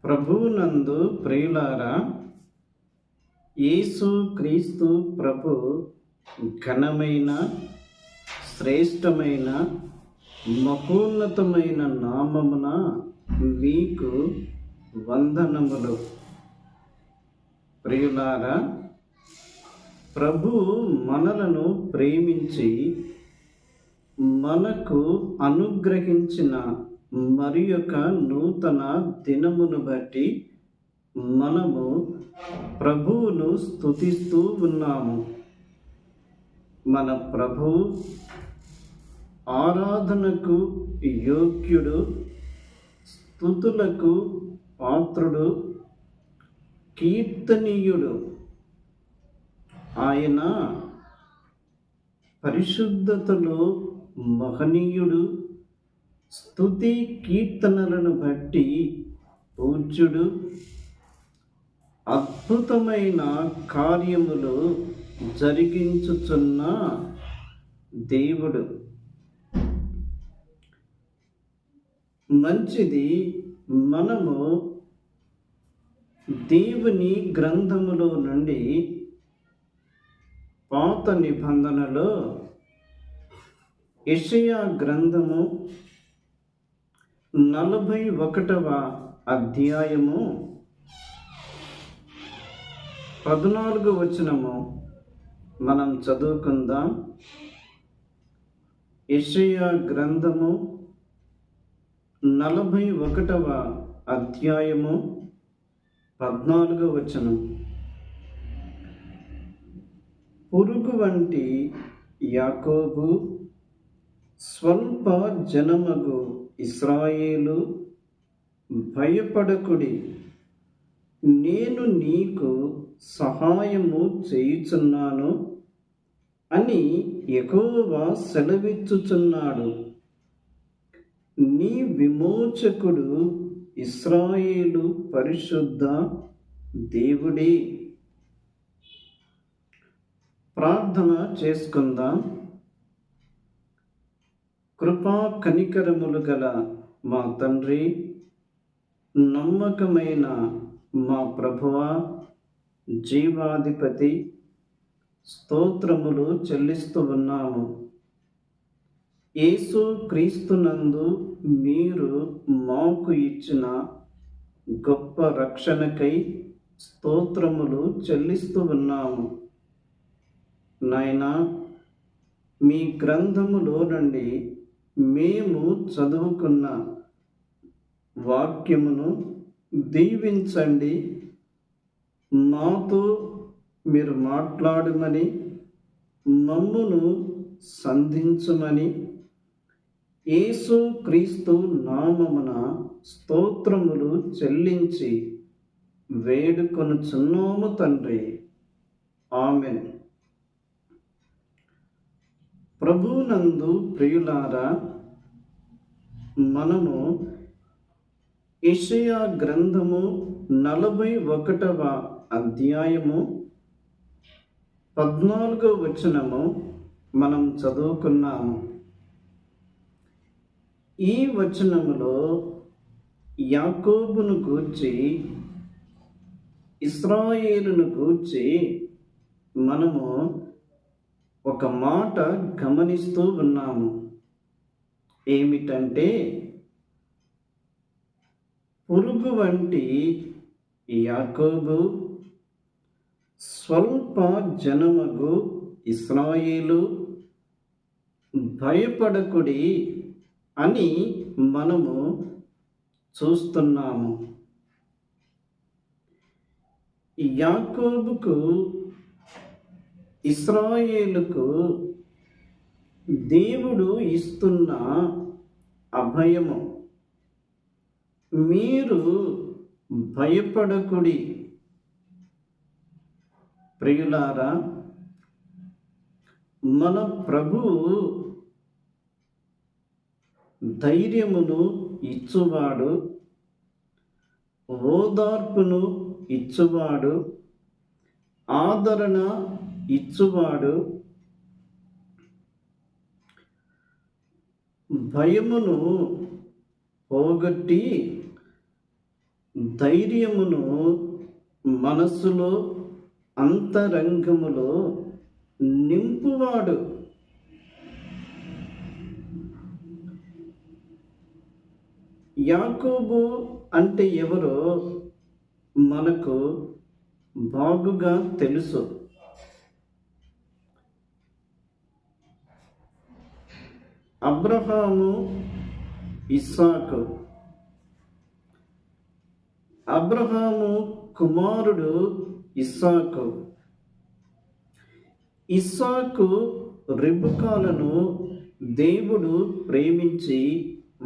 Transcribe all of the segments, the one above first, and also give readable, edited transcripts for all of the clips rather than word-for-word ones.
ప్రభువునందు ప్రియులారా, యేసు క్రీస్తు ప్రభు ఘనమైన, శ్రేష్టమైన, మహోన్నతమైన నామమున మీకు వందనములు. ప్రియులారా, ప్రభు మనలను ప్రేమించి మనకు అనుగ్రహించిన మరి యొక్క నూతన దినమును బట్టి మనము ప్రభువును స్తుతిస్తూ ఉన్నాము. మన ప్రభు ఆరాధనకు యోగ్యుడు, స్తుతులకు పాత్రుడు, కీర్తనీయుడు. ఆయన పరిశుద్ధతలో మహనీయుడు, స్తుతి కీర్తనలను బట్టి పూజ్యుడు, అద్భుతమైన కార్యములు జరిగించుచున్న దేవుడు. మంచిది, మనము దేవుని గ్రంథములో నుండి పాత నిబంధనలో యెషయా గ్రంథము 41వ అధ్యాయము 14వ వచనము మనం చదువుకుందాం. యెషయా గ్రంథము 41వ అధ్యాయము 14వ వచనం. పురుగు వంటి యాకోబు, స్వల్ప జనమగు ఇశ్రాయేలు, భయపడకుడి, నేను నీకు సహాయము చేయుచున్నాను అని యెహోవా సెలవిచ్చుచున్నాడు. నీ విమోచకుడు ఇశ్రాయేలు పరిశుద్ధ దేవుడే. ప్రార్థన చేసుకుందాం. కృపా కనికరములు గల మా తండ్రి, నమ్మకమైన మా ప్రభువా, జీవాధిపతి, స్తోత్రములు చెల్లిస్తూ ఉన్నాము. యేసు క్రీస్తునందు మీరు మాకు ఇచ్చిన గొప్ప రక్షణకై స్తోత్రములు చెల్లిస్తూ ఉన్నాము. నాయనా, మీ గ్రంథములో నుండి మేము చదువుకున్న వాక్యమును దీవించండి. మాతో మీరు మాట్లాడమని, మమ్మును సంధించమని యేసు క్రీస్తు నామమున స్తోత్రములు చెల్లించి వేడుకొనుచున్నాము తండ్రి. ఆమెన్. ప్రభువునందు ప్రియులారా, మనము యెషయా గ్రంథము 41వ అధ్యాయము 14వ వచనము మనం చదువుకున్నాము. ఈ వచనములో యాకోబును గూర్చి, ఇశ్రాయేలును గూర్చి మనము ఒక మాట గమనిస్తూ ఉన్నాము. ఏమిటంటే, పురుగు వంటి యాకోబు, స్వల్ప జనమగు ఇశ్రాయేలు, భయపడకుడి అని మనము చూస్తున్నాము. యాకోబుకు, ఇశ్రాయేలుకు దేవుడు ఇస్తున్న అభయము, మీరు భయపడకుడి. ప్రియులారా, మన ప్రభువు ధైర్యమును ఇచ్చువాడు, ఓదార్పును ఇచ్చువాడు, ఆదరణ ఇచ్చువాడు, భయమును పోగొట్టి ధైర్యమును మనస్సులో అంతరంగములో నింపువాడు. యాకోబు అంటే ఎవరో మనకు బాగుగా తెలుసు. అబ్రహాము, ఇస్సాకు. అబ్రహాము కుమారుడు ఇస్సాకు. ఇస్సాకు రెబెకాలను దేవుడు ప్రేమించి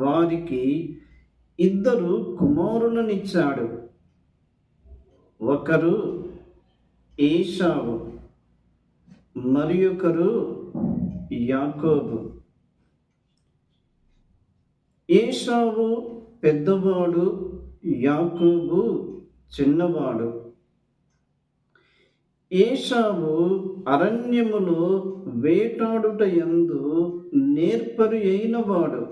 వారికి 2 కుమారులనిచ్చాడు. ఒకరు ఏశావు, మరి ఒకరు యాకోబు. ఏశావు పెద్దవాడు, యాకోబు చిన్నవాడు. ఏశావు అరణ్యములో వేటాడుట యందు నేర్పరి అయినవాడు.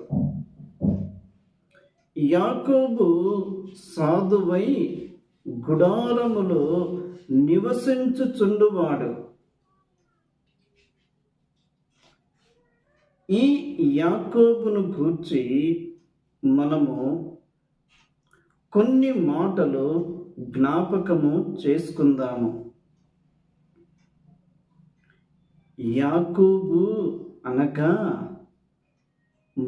యాకోబు సాధువై గుడారములో నివసించుచుండువాడు. ఈ యాకోబును గూర్చి మనము కొన్ని మాటలు జ్ఞాపకము చేసుకుందాము. యాకోబు అనగా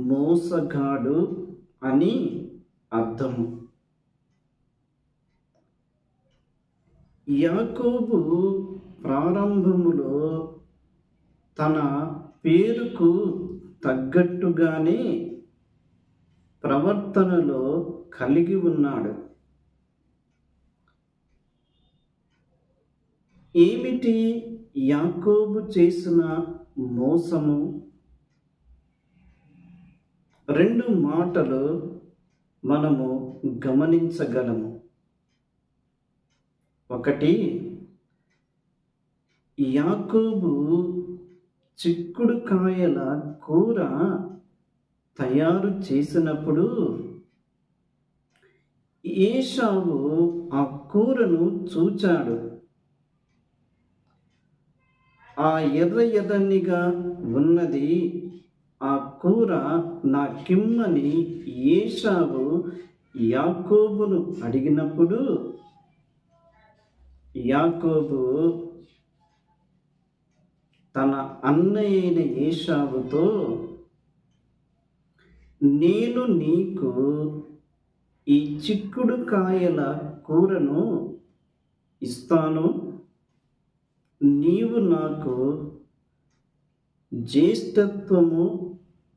మోసగాడు అని అర్థము. యాకోబు ప్రారంభములో తన పేరుకు తగ్గట్టుగానే ప్రవర్తనలో కలిగి ఉన్నాడు. ఏమిటి యాకోబు చేసిన మోసము? 2 మాటలు మనము గమనించగలము. ఒకటి, యాకోబు చిక్కుడుకాయల కూర తయారు చేసినప్పుడు ఏశావు ఆ కూరను చూచాడు. ఆ ఎర్రనిగా ఉన్నది, ఆ కూర నాకిమ్మని ఏశావు యాకోబును అడిగినప్పుడు యాకోబు తన అన్నయ్యైన ఏశావుతో, నేను నీకు ఈ చిక్కుడుకాయల కూరను ఇస్తాను, నీవు నాకు జ్యేష్ఠత్వము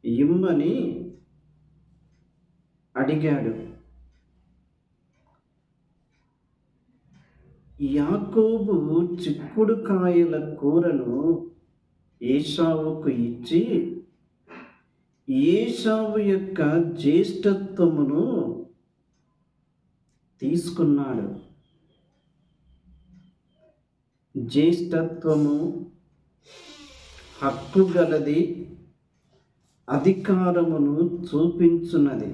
ఇమ్మని అడిగాడు. యాకోబు చిక్కుడుకాయల కూరను ఏశావుకు ఇచ్చి ఏశావు యొక్క జ్యేష్ఠత్వమును తీసుకున్నాడు. జ్యేష్ఠత్వము హక్కు గలది, అధికారమును చూపించున్నది.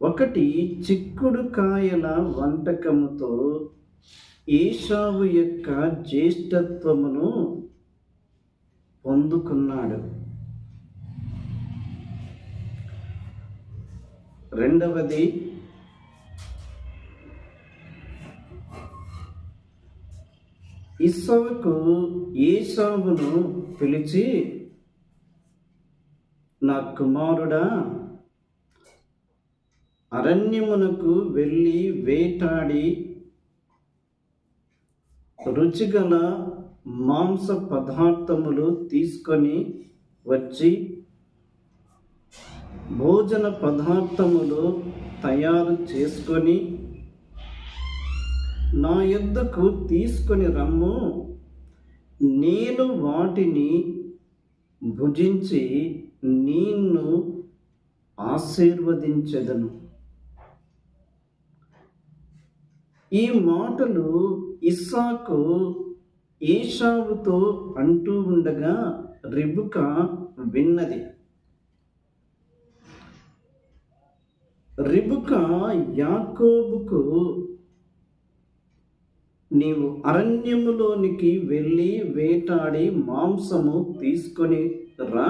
ఒకటి, చిక్కుడుకాయల వంటకముతో ఏశావు యొక్క జ్యేష్ఠత్వమును పొందుకున్నాడు. రెండవది, ఇస్సాకు ఏశావును పిలిచి, నా కుమారుడా, అరణ్యమునకు వెళ్ళి వేటాడి రుచిగల మాంస పదార్థములు తీసుకొని వచ్చి భోజన పదార్థములు తయారు చేసుకొని నా యొద్దకు తీసుకొని రమ్ము, నేను వాటిని భుజించి నిన్ను ఆశీర్వదించెదను. ఈ మాటలు ఇస్సాకు ఏశావుతో అంటూ ఉండగా రెబెకా విన్నది. రిబకా యాకోబుకు, నీవు అరణ్యములోనికి వెళ్ళి వేటాడి మాంసము తీసుకొని రా,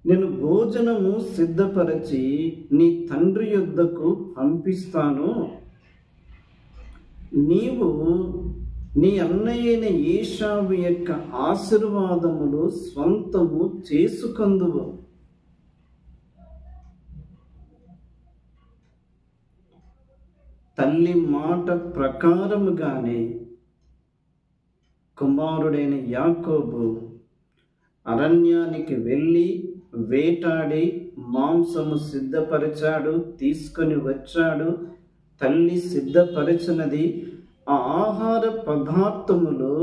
నేను భోజనము సిద్ధపరచి నీ తండ్రి యొద్దకు పంపిస్తాను, నీవు నీ అన్నయ్యైన ఏశావు యొక్క ఆశీర్వాదములు స్వంతము చేసుకొందువు. తల్లి మాట ప్రకారముగానే కుమారుడైన యాకోబు అరణ్యానికి వెళ్ళి వేటాడి మాంసము సిద్ధపరిచాడు, తీసుకొని వచ్చాడు. తల్లి సిద్ధపరిచినది ఆ ఆహార పదార్థములు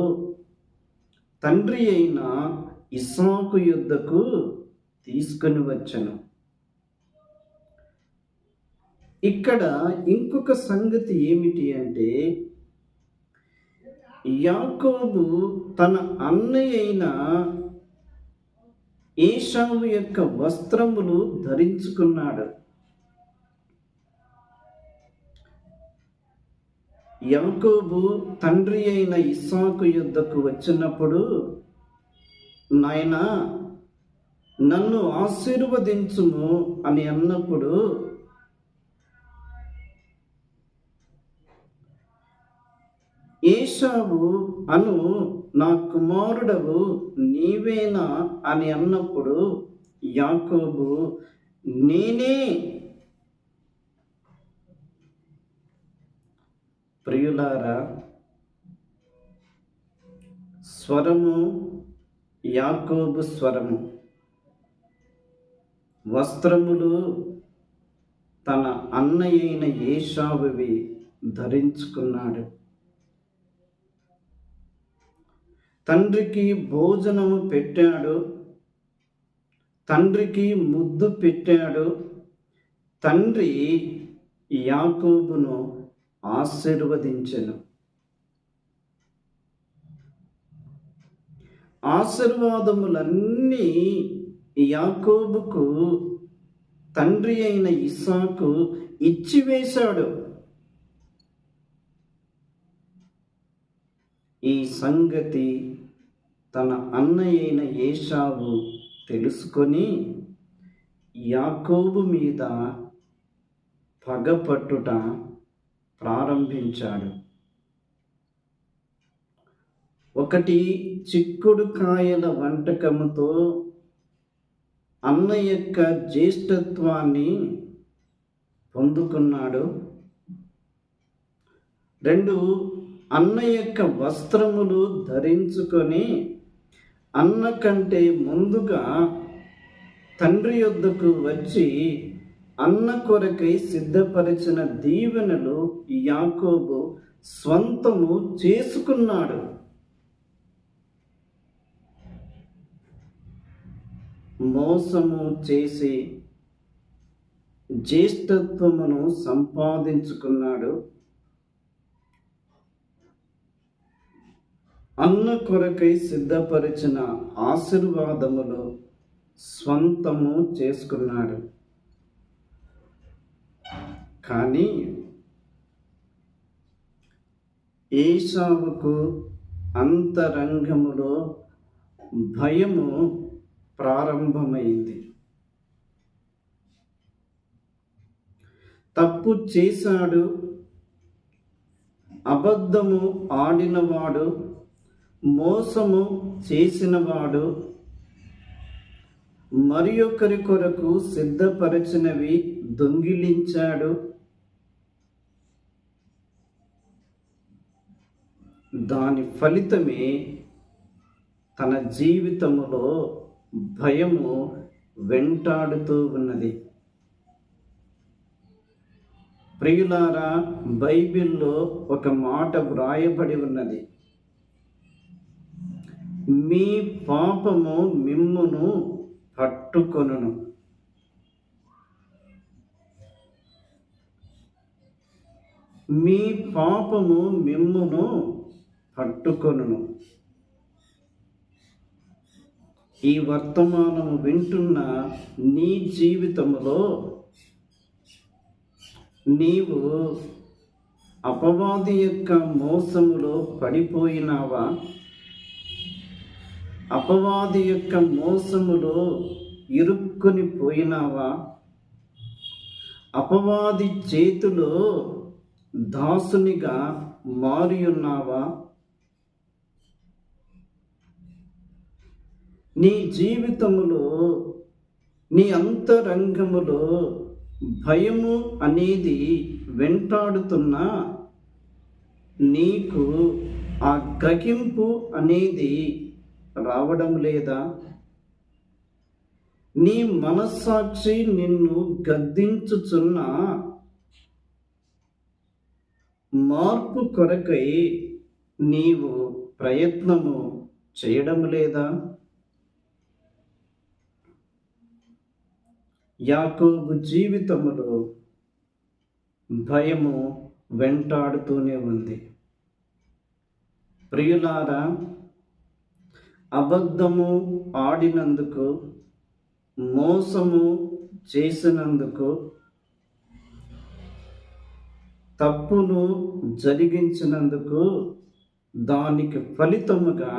తండ్రి అయిన ఇస్సాకు యుద్ధకు తీసుకొని వచ్చను. ఇక్కడ ఇంకొక సంగతి ఏమిటి అంటే, యాకోబు తన అన్నయ్య అయిన ఏశావు యొక్క వస్త్రములు ధరించుకున్నాడు. యాకోబు తండ్రి అయిన ఇస్సాకు యుద్ధకు వచ్చినప్పుడు, నాయనా నన్ను ఆశీర్వదించుము అని అన్నప్పుడు, ఏశావు అను నా కుమారుడవు నీవేనా అని అన్నప్పుడు యాకోబు నేనే. ప్రియులారా, స్వరము యాకోబు స్వరము, వస్త్రములు తన అన్నయ్యైన ఏశావువి ధరించుకున్నాడు. తండ్రికి భోజనము పెట్టాడు, తండ్రికి ముద్దు పెట్టాడు. తండ్రి యాకోబును ఆశీర్వదించెను. ఆశీర్వాదములన్నీ యాకోబుకు తండ్రి అయిన ఇస్సాకు ఇచ్చివేశాడు. ఈ సంగతి తన అన్నయ్య అయిన ఏశావు తెలుసుకొని యాకోబు మీద పగపట్టుట ప్రారంభించాడు. ఒకటి చిక్కుడు కాయల వంటకముతో అన్న యొక్క జ్యేష్ఠత్వాన్ని పొందుకున్నాడు. 2, అన్న యొక్క వస్త్రములు ధరించుకొని అన్న కంటే ముందుగా తండ్రి యొద్దకు వచ్చి అన్న కొరకై సిద్ధపరిచిన దీవెనలు యాకోబు స్వంతము చేసుకున్నాడు. మోసము చేసి జ్యేష్ఠత్వమును సంపాదించుకున్నాడు. అన్న కొరకై సిద్ధపరిచిన ఆశీర్వాదములు స్వంతము చేసుకున్నాడు. కానీ ఏశావుకు అంతరంగములో భయము ప్రారంభమైంది. తప్పు చేశాడు, అబద్ధము ఆడినవాడు, మోసము చేసినవాడు, మరి ఒకరి కొరకు సిద్ధపరచినవి దొంగిలించాడు. దాని ఫలితమే తన జీవితములో భయము వెంటాడుతూ ఉన్నది. ప్రియులారా, బైబిల్లో ఒక మాట వ్రాయబడి ఉన్నది, మీ పాపము మిమ్మును పట్టుకొనును. మీ పాపము మిమ్మును పట్టుకొనును. ఈ వర్తమానము వింటున్న నీ జీవితములో నీవు అపవాది యొక్క మోసములో పడిపోయినావా? అపవాది యొక్క మోసములో ఇరుక్కుని పోయినావా? అపవాది చేతిలో దాసునిగా మారి ఉన్నావా? నీ జీవితములో, నీ అంతరంగములో భయము అనేది వెంటాడుతున్నా నీకు ఆ గ్రహింపు అనేది రావడం లేదా? నీ మనస్సాక్షి నిన్ను గద్దించుచున్న మార్పు కొరకై నీవు ప్రయత్నము చేయడం లేదా? యాకోబు జీవితములో భయము వెంటాడుతూనే ఉంది. ప్రియులారా, అబద్ధము ఆడినందుకు, మోసము చేసినందుకు, తప్పును జరిగించినందుకు దానికి ఫలితముగా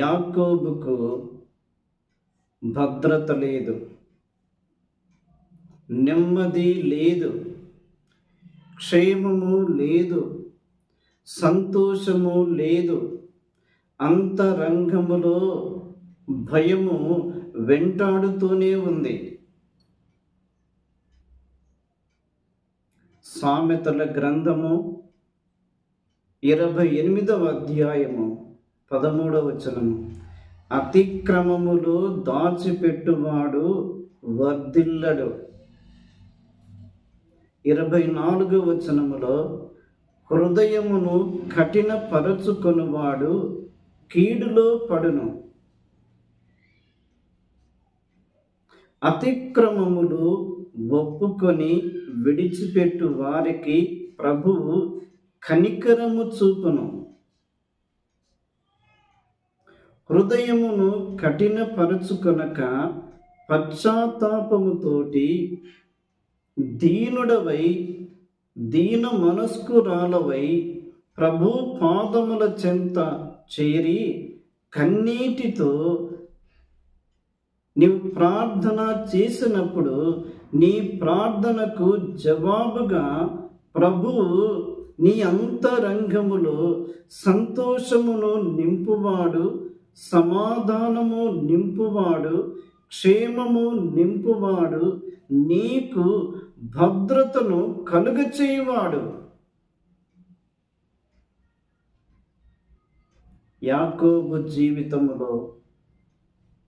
యాకోబుకు భద్రత లేదు, నెమ్మది లేదు, క్షేమము లేదు, సంతోషము లేదు. అంతరంగములో భయము వెంటాడుతూనే ఉంది. సామెతల గ్రంథము 28వ అధ్యాయము 13వ వచనము, అతిక్రమములు దాచిపెట్టువాడు వర్ధిల్లడు. 24వ వచనములో, హృదయమును కఠినపరచుకొనువాడు కీడులో పడును. అతిక్రమములు ఒప్పుకొని విడిచిపెట్టు వారికి ప్రభువు కనికరము చూపును. హృదయమును కఠినపరచుకొనక పశ్చాత్తాపముతోటి దీనుడవై, దీన మనస్కురాలవై ప్రభు పాదముల చెంత చేరి కన్నీటితో నీవు ప్రార్థన చేసినప్పుడు నీ ప్రార్థనకు జవాబుగా ప్రభువు నీ అంతరంగములో సంతోషమును నింపువాడు, సమాధానము నింపువాడు, క్షేమము నింపువాడు, నీకు భద్రతను కలుగచేయువాడు. యాకోబు జీవితములో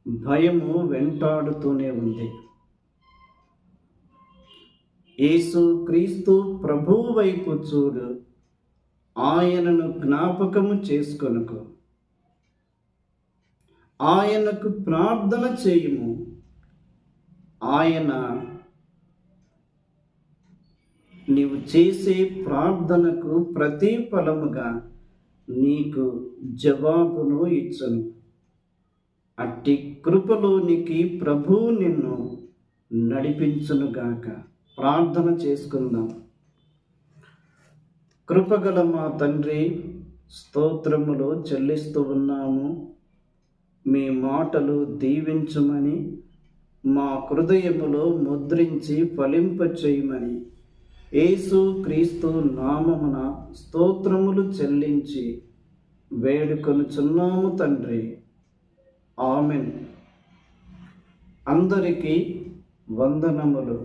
భయము వెంటాడుతూనే ఉంది. యేసు క్రీస్తు ప్రభువు వైపు చూడు, ఆయనను జ్ఞాపకము చేసుకొనుకో, ఆయనకు ప్రార్థన చేయుము. ఆయన నీవు చేసే ప్రార్థనకు ప్రతిఫలముగా నీకు జవాబును ఇచ్చును. అట్టి కృపలోనికి ప్రభువు నిన్ను నడిపించునుగాక. ప్రార్థన చేసుకుందాం. కృపగల మా తండ్రి, స్తోత్రములు చెల్లిస్తూ ఉన్నాము. మీ మాటలు దీవించుమని, మా హృదయములో ముద్రించి ఫలింపచేయమని యేసు క్రీస్తు నామమున స్తోత్రములు చెల్లించి వేడుకొనుచున్నాము తండ్రి. ఆమెన్. అందరికీ వందనములు.